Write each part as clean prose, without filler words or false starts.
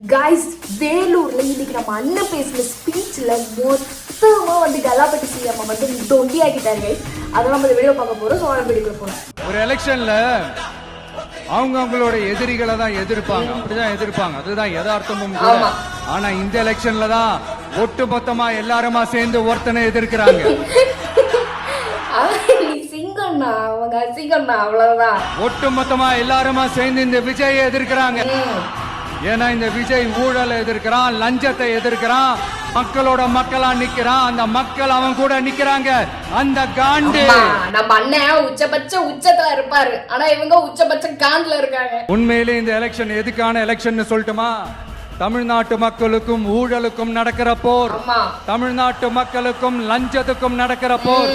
Guys, வேலூர்ல இன்னைக்கு நம்ம அண்ணன் பேசின ஸ்பீச்ல மொத்தமா வந்து கலாப்பட்டி சிஎம் வந்து டொண்டி ஆக்கிட்டாரு கைஸ். அதெல்லாம் நம்ம வீடியோ பார்க்க போறோம். ஸோ வீடியோ போறோம். ஒரு எலெக்ஷன்ல அவங்களோட எதிரிகளை தான் எதிர்ப்பாங்க, அப்படிதான் எதிர்ப்பாங்க, அதுதான் யதார்த்தமும் கூட. ஆனா இந்த எலெக்ஷன்ல தான் ஒட்டு மொத்தமா எல்லாருமா சேர்ந்து ஒருத்தனை எதிர்க்கிறாங்க. சிங்கண்ணா அவங்க சிங்கண்ணா அவ்வளவுதான். ஒட்டு மொத்தமா எல்லாருமா சேர்ந்து இந்த விஜயை எதிர்க்கிறாங்க. ஏன்னா இந்த விஜய் ஊழலை எதிர்க்கிறான், லஞ்சத்தை எதிர்க்கிறான், மக்களோட மக்களா நிக்கிறான். அந்த மக்கள் அவன் கூட நிக்கிறாங்க. அந்த காண்டு நம்ம அண்ணன் உச்சத்துல இருப்பாரு, ஆனா இவங்க உச்சபட்ச காண்டுல இருக்காங்க. உண்மையிலே இந்த எலெக்ஷன் எதுக்கான எலெக்ஷன் சொல்லட்டுமா? தமிழ்நாட்டு மக்களுக்கும் ஊழலுக்கும் நடக்கிற போர், தமிழ்நாட்டு மக்களுக்கும் லஞ்சத்துக்கும் நடக்கிற போர்,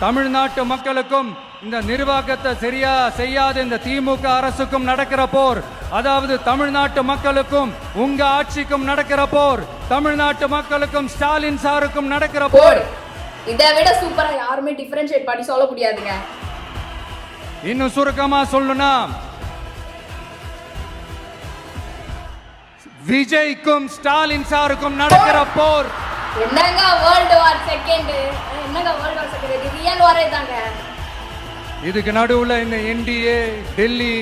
தமிழ்நாட்டு மக்களுக்கும் இந்த நிர்வாகத்தை சரியா செய்யாத இந்த திமுக அரசுக்கும் நடக்கிற போர், அதாவது தமிழ்நாட்டு மக்களுக்கும் உங்க ஆட்சிக்கும் நடக்கிற போர், தமிழ்நாட்டு மக்களுக்கும் ஸ்டாலின் சாருக்கும் நடக்கிற போர். இதை விட சூப்பரா யாருமே டிஃபரன்ஷியேட் பண்ணி சொல்ல முடியாதுங்க. இன்னும் சுருக்கமா சொல்லணும்னா விஜய்க்கும் ஸ்டாலின் சாருக்கும் நடக்கிற போர். என்னங்க வேர்ல்ட் வார் செகண்ட், என்னங்க வேர்ல்ட் வார் செகண்ட், இது ரியல் வாரே தாங்க. இதுக்கு நடுவுல இந்த என்டிஏ டெல்லி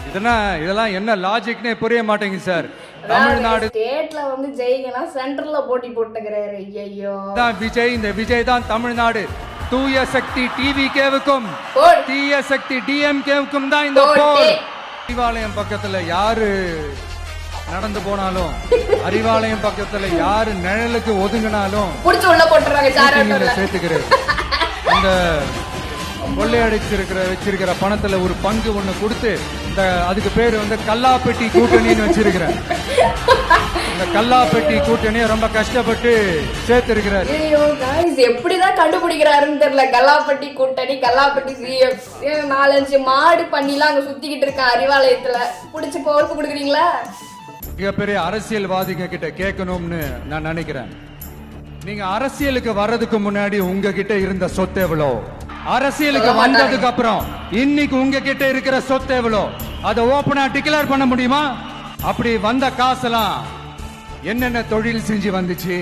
இதெல்லாம் என்ன லாஜிக்னே புரிய மாட்டேங்குது சார். தமிழ்நாடு ஸ்டேட்ல வந்து ஜெயிக்கனா சென்ட்ரல்ல போட்டி போட்டுக்கிறாரு. ஐயோ தான் விஜய், இந்த விஜய் தான் தமிழ்நாடு. தூய சக்தி டிவிகேவுக்கும் தீய சக்தி டிஎம்கேவுக்கும் தான் இந்த போர். அறிவாலயம் பக்கத்துல யாரு நடந்து போனாலும், அறிவாலயம் பக்கத்துல யாரு நிழலுக்கு ஒதுங்கினாலும் உள்ள போட்டுறாங்க. சேர்த்துக்கிறேன். இந்த வச்சிருக்கிற பணத்துல ஒரு பங்கு ஒண்ணு கொடுத்து இந்த அதுக்கு பேரு வந்து கல்லாப்பெட்டி கூட்டணின்னு வச்சிருக்கிறேன். இந்த கல்லாப்பெட்டி கூட்டணியை ரொம்ப கஷ்டப்பட்டு சேர்த்து இருக்கிறாரு. எப்படிதான் கண்டுபிடிக்கிறாருன்னு தெரியல. கல்லாப்பட்டி கூட்டணி, கல்லாப்பட்டி சிஎம், 4-5 மாடு பண்ணிலாம் அங்க சுத்திக்கிட்டு இருக்கான் அறிவாலயத்துல. புடிச்சு பொறுப்பு கொடுக்குறீங்களா? மிகப்பெரிய அரசியல்வாதிங்க கிட்ட கேட்கணும்னு நான் நினைக்கிறேன். நீங்க அரசியலுக்கு வர்றதுக்கு முன்னாடி உங்ககிட்ட இருந்த சொத்து எவ்வளோ, அரசியலுக்கு வந்ததுக்கு அப்புறம் இன்னைக்கு உங்ககிட்ட இருக்கிற சொத்து எவ்வளோ, அதை ஓபனா டிக்ளேர் பண்ண முடியுமா? அப்படி வந்த காசெல்லாம் என்னென்ன தொழில் செஞ்சு வந்துச்சு,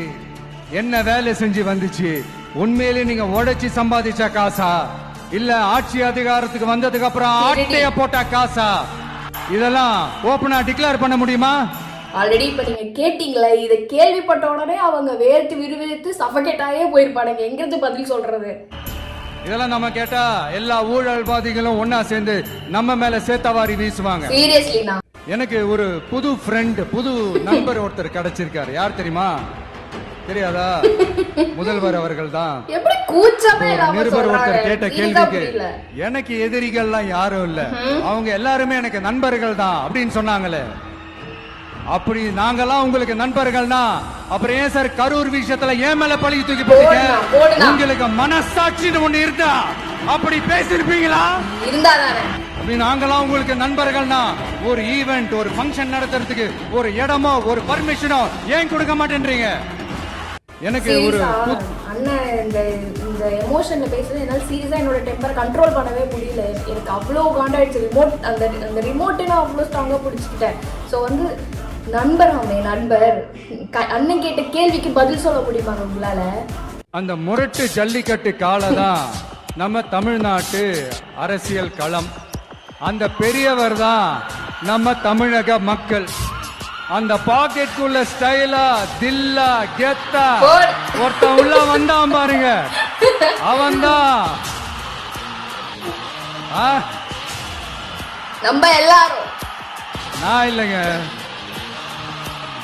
என்ன வேலை செஞ்சு வந்துச்சு, உண்மையிலே நீங்க உழைச்சி சம்பாதிச்ச காசா, இல்ல ஆட்சி அதிகாரத்துக்கு வந்ததுக்கு அப்புறம் ஆட்டைய போட்ட காசா, இதெல்லாம் ஓபனா டிக்ளேர் பண்ண முடியுமா? ஆல்ரெடி இப்ப நீங்க கேட்டீங்களா, இதை கேள்விப்பட்ட உடனே அவங்க வேர்த்து விறுவிறுத்து சஃபகேட்டாயே போயிருப்பானுங்க. எங்கிருந்து பதில் சொல்றது? இதெல்லாம் நம்ம கேட்டா எல்லா ஊழல்வாதிகளும் ஒன்னா சேர்ந்து நம்ம மேல சேத்தவாரி வீசுவாங்க. சீரியஸ்லினா எனக்கு ஒரு புது ஃப்ரெண்ட், புது நண்பர் ஒருத்தர் கிடைச்சிருக்காரு. யார் தெரியுமா? தெரியாதா? முதல்வர் அவர்கள் தான். எப்படி கூச்சமே இல்லாம நிருபர் ஒருத்தர் கேட்ட கேள்விக்கு எனக்கு எதிரிகள்லாம் யாரும் இல்ல, அவங்க எல்லாருமே எனக்கு நண்பர்கள் தான் அப்படின்னு சொன்னாங்களே. அப்படி நாங்கெல்லாம் உங்களுக்கு நண்பர்கள்னா அப்புறம் ஏன் சார் கரூர் விஷயத்துல ஏன் மேல பழி தூக்கி போட்டீங்க? உங்களுக்கு மனசாட்சின்னு ஒண்ணு இருந்தா அப்படி பேசிருப்பீங்களா? அப்படி நாங்கெல்லாம் உங்களுக்கு நண்பர்கள்னா ஒரு ஈவென்ட், ஒரு ஃபங்க்ஷன் நடத்துறதுக்கு ஒரு இடமோ ஒரு பர்மிஷனோ ஏன் கொடுக்க மாட்டேன்றீங்க? எனக்கு ஒரு அண்ணன் இந்த எமோஷன்ல பேசுறது என்னால சீரியஸா என்னோட டெம்பர் கண்ட்ரோல் பண்ணவே முடியல. எனக்கு அவ்வளவு காண்டாயிடுச்சு. ரிமோட் அந்த ரிமோட்டை நான் அவ்வளவு ஸ்ட்ராங்கா பிடிச்சிக்கிட்டேன். ஸோ வந்து நண்பர், அவனே நண்பர், அண்ணன் கேட்ட கேள்விக்கு பதில் சொல்ல முடியுமா உங்களால? அந்த முரட்டு ஜல்லிக்கட்டு காலதான் நம்ம தமிழ்நாட்டு அரசியல் களம். அந்த பெரியவர் தான் நம்ம தமிழக மக்கள். அந்த பாக்கெட்டுக்குள்ள ஸ்டைலா தில்லா கெத்தா ஒருத்தன் உள்ள வந்தான் பாருங்க, அவன் தான் நம்ம எல்லாரும். நான் இல்லைங்க,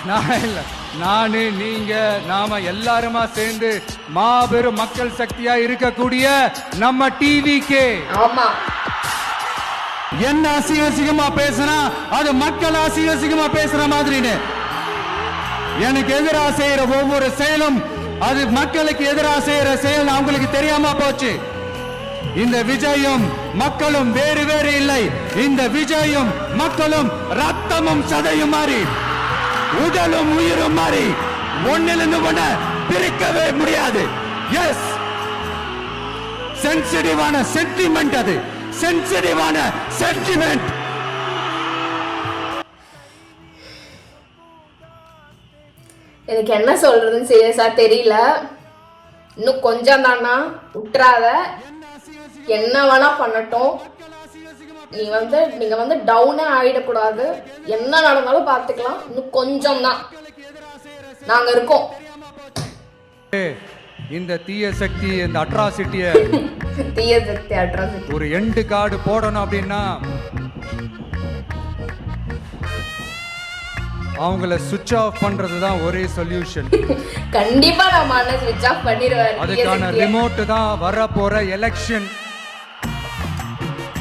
நான் இல்ல, நானு நீங்க நாம எல்லாருமா சேர்ந்து மாபெரும் மக்கள் சக்தியா இருக்கக்கூடிய நம்ம டிவிகே. ஆமா, என்ன அசிங்கமா பேசுனா அது மக்கள் அசிங்கமா பேசுற மாதிரின்னு. எனக்கு எதிராக செய்யற ஒவ்வொரு செயலும் அது மக்களுக்கு எதிராக செய்யற செயல் அவங்களுக்கு தெரியாம போச்சு. இந்த விஜயும் மக்களும் வேறு வேறு இல்லை. இந்த விஜயும் மக்களும் ரத்தமும் சதையும் மாறி, உடலும் உயிரும் மாறி ஒன்னிலிருந்து ஒண்ண பிரிக்கவே முடியாது. எஸ், சென்சிட்டிவான சென்டிமெண்ட், அது சென்சிட்டிவான சென்டிமெண்ட். எனக்கு என்ன சொல்றதுன்னு சீரியஸா தெரியல. இன்னும் கொஞ்சம் தானா, விட்டுறாத, என்ன வேணா பண்ணட்டும். நீங்க வந்து டவுனே ஆயிடக்கூடாது. என்ன நடந்தாலும் பார்த்துக்கலாம். இன்னும் கொஞ்சம் தான் நாங்க இருக்கோம். இந்த தீய சக்தி, இந்த அட்ராசிட்டிய தீய சக்தி அட்ராசிட்டி ஒரு எண்டு கார்டு போடணும் அப்படின்னா அவங்கள சுவிட்ச் ஆஃப் பண்றது தான் ஒரே சொல்யூஷன். கண்டிப்பா நம்ம அண்ணன் சுவிட்ச் ஆஃப் பண்ணிடுவாரு. அதுக்கான ரிமோட் தான் வர போற எலெக்ஷன்.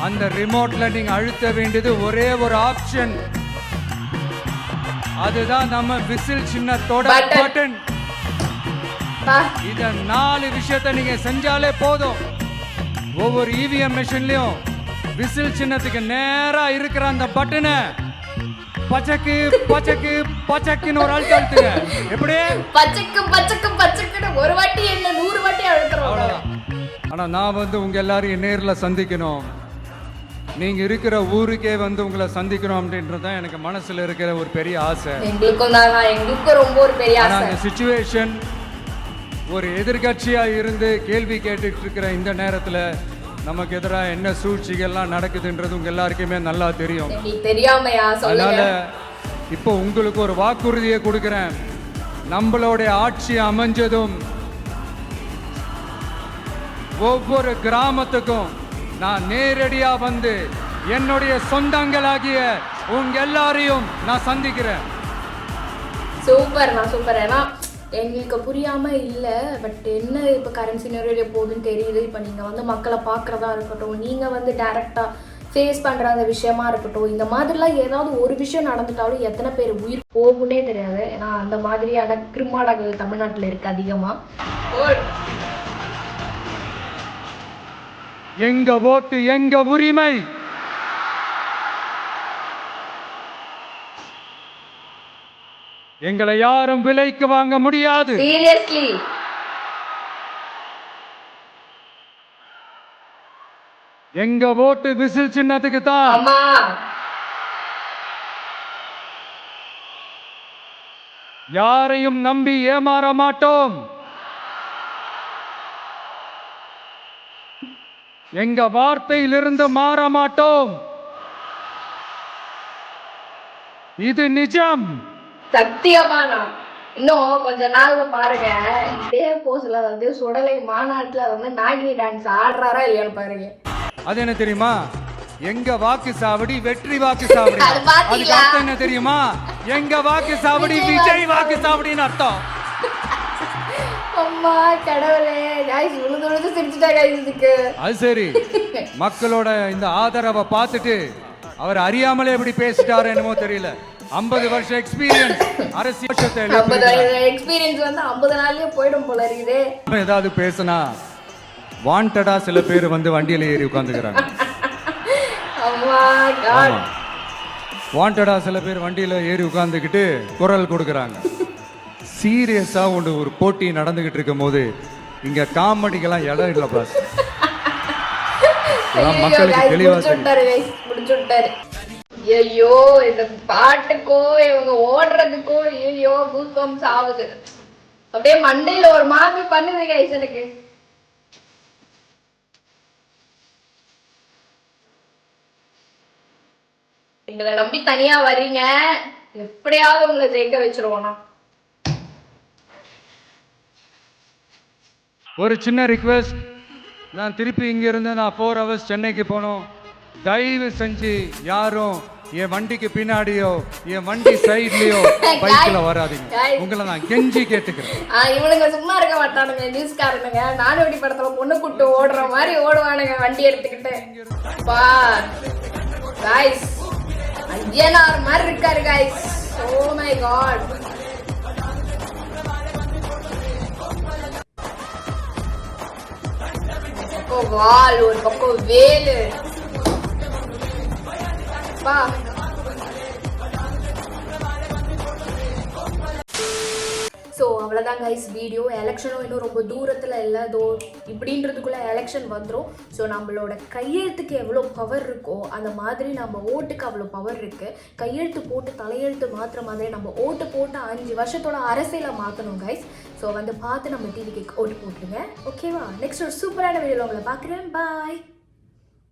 அந்த ரிமோட்ல நீங்க அழுத்த வேண்டியது ஒரே ஒரு ஆப்ஷன். அதுதான் நம்ம விசில் சின்னத்தோட பட்டன். இத 4 விஷயத்தை நீங்க செஞ்சாலே போதும். ஒவ்வொரு இவிஎம் மெஷின்லயும் விசில் சின்னத்துக்கு நேரா இருக்கிற அந்த பட்டனை பச்சக்கு பச்சக்கு பச்சக்குன்னு ஒரு அழுத்த அழுத்துங்க. எப்படி பச்சக்கு பச்சக்கு பச்சக்குன்னு ஒரு வாட்டி என்ன 100 வாட்டி அழுத்துறோம். ஆனா நான் வந்து உங்க எல்லாரையும் நேர்ல சந்திக்கணும், நீங்க இருக்கிற ஊருக்கே வந்து உங்களை சந்திக்கணும் அப்படின்றது தான் எனக்கு மனசுல இருக்கிற ஒரு பெரிய ஆசை. எங்களுக்கும் ரொம்ப ஒரு பெரிய ஆசை. அந்த சிச்சுவேஷன் ஒரு எதிர்கட்சியா இருந்து கேள்வி கேட்டுட்டு இருக்கிற இந்த நேரத்துல நமக்கு எதிராக என்ன சூழ்ச்சிகள்லாம் நடக்குதுன்றது உங்க எல்லாருக்குமே நல்லா தெரியும். தெரியாமையா? அதனால இப்போ உங்களுக்கு ஒரு வாக்குறுதியை கொடுக்கிறேன். நம்மளுடைய ஆட்சி அமைஞ்சதும் ஒவ்வொரு கிராமத்துக்கும் நான் நேரடியா வந்து என்னுடைய சொந்தங்களாகிய உங்க எல்லாரையும் நான் சந்திக்கிறேன். சூப்பர், நான் சூப்பர். ஏன்னா எங்களுக்கு புரியாம இல்லை, பட் என்ன இப்போ கரன்சி நிறைய போகுதுன்னு தெரியுது. இப்போ நீங்கள் வந்து மக்களை பார்க்குறதா இருக்கட்டும், நீங்கள் வந்து டைரெக்டாக ஃபேஸ் பண்ணுற அந்த விஷயமா இருக்கட்டும், இந்த மாதிரிலாம் ஏதாவது ஒரு விஷயம் நடந்துட்டாலும் எத்தனை பேர் உயிர் போகுன்னே தெரியாது. ஏன்னா அந்த மாதிரியான கிருமாடங்கள் தமிழ்நாட்டில் இருக்குது அதிகமாக. எங்க ஓட்டு எங்க உரிமை. எங்களை யாரும் விலைக்கு வாங்க முடியாது. சீரியஸ்லி எங்க ஓட்டு விசில் சின்னத்துக்கு தான். அம்மா யாரையும் நம்பி ஏமாற மாட்டோம். எங்க வார்த்தையிலிருந்து மாற மாட்டோம். இது நிஜம். சத்தியமானா இன்னும் கொஞ்ச நாள் பாருங்க, இதே போஸ்ல வந்து சுடலை மாநாட்டுல வந்து நாகினி டான்ஸ் ஆடுறாரா இல்லையான்னு பாருங்க. அது என்ன தெரியுமா? எங்க வாக்கு சாவடி வெற்றி வாக்கு சாவடி. அதுக்கு அர்த்தம் என்ன தெரியுமா? எங்க வாக்கு சாவடி விஜய் வாக்கு சாவடின்னு அர்த்தம். அம்மா கடவுளே, गाइस உழுது உழுது சிரிச்சிட்டா गाइस இதுக்கு. அது சரி, மக்களோட இந்த ஆதரவை பார்த்துட்டு அவர் அறியாமலே எப்படி பேசிட்டாரு என்னமோ தெரியல. 50 வருஷம் எக்ஸ்பீரியன்ஸ் அரசியல் எக்ஸ்பீரியன்ஸ் வந்து 50 நாள்லயே போய்டும் போல இருக்குது. ஏதாவது பேசினா வாண்டடா சில பேர் வந்து வண்டியில ஏறி உட்கார்ந்துக்கறாங்க. அம்மா காட், வாண்டடா சில பேர் வண்டியில ஏறி உட்கார்ந்துக்கிட்டு குரல் கொடுக்கறாங்க. சீரியஸா ஒரு போட்டி நடந்துகிட்டு இருக்கும்போது இங்க காமெடிக்கெல்லாம் இடம் இல்ல பாஸ். மக்களுக்கு தெளிவா முடிச்சுட்டாரு. ஐயோ, இந்த பாட்டுக்கோ இவங்க ஓடுறதுக்கோ ஐயோ கூஸ்பம்ஸ் ஆகுது. அப்படியே மண்டையில ஒரு மாதிரி பண்ணுது கைஸ் எனக்கு. எங்களை நம்பி தனியா வர்றீங்க, எப்படியாவது உங்களை ஜெயிக்க வச்சிருவோம். ஒரு சின்ன ரிக்வெஸ்ட், நான் திருப்பி இங்க இருந்து நான் 4 hours சென்னைக்கு போனோம். தயவு செஞ்சு யாரும் என் வண்டிக்கு பின்னாடியோ என் வண்டி சைட்லயோ பைக்ல வராதீங்க. உங்களை நான் கெஞ்சி கேட்டுக்கிறேன். இவனுங்க சும்மா இருக்க மாட்டானுங்க, நியூஸ்காரனுங்க. நானும் படத்துல பொண்ணு கூட்டு ஓடுற மாதிரி ஓடுவானுங்க வண்டி எடுத்துக்கிட்டு. गाइस ஐயனார் மாதிரி இருக்காரு गाइस. ஓ மை காட், வால் ஒரு பக்கம் வேலு. ஸோ அவ்வளோதான் கைஸ் வீடியோ. எலெக்ஷனும் இன்னும் ரொம்ப தூரத்தில் இல்லை, தோ இப்படின்றதுக்குள்ளே எலெக்ஷன் வந்துடும். ஸோ நம்மளோட கையெழுத்துக்கு எவ்வளோ பவர் இருக்கோ அந்த மாதிரி நம்ம ஓட்டுக்கு அவ்வளோ பவர் இருக்குது. கையெழுத்து போட்டு தலையெழுத்து மாற்றுற மாதிரி நம்ம ஓட்டு போட்டு 5 வருஷத்தோட அரசியலை மாற்றணும் கைஸ். ஸோ வந்து பார்த்து நம்ம டிவிக்கு ஓட்டு போட்டுருங்க, ஓகேவா? நெக்ஸ்ட் ஒரு சூப்பரான வீடியோவில் உங்களை பார்க்குறேன். பாய்.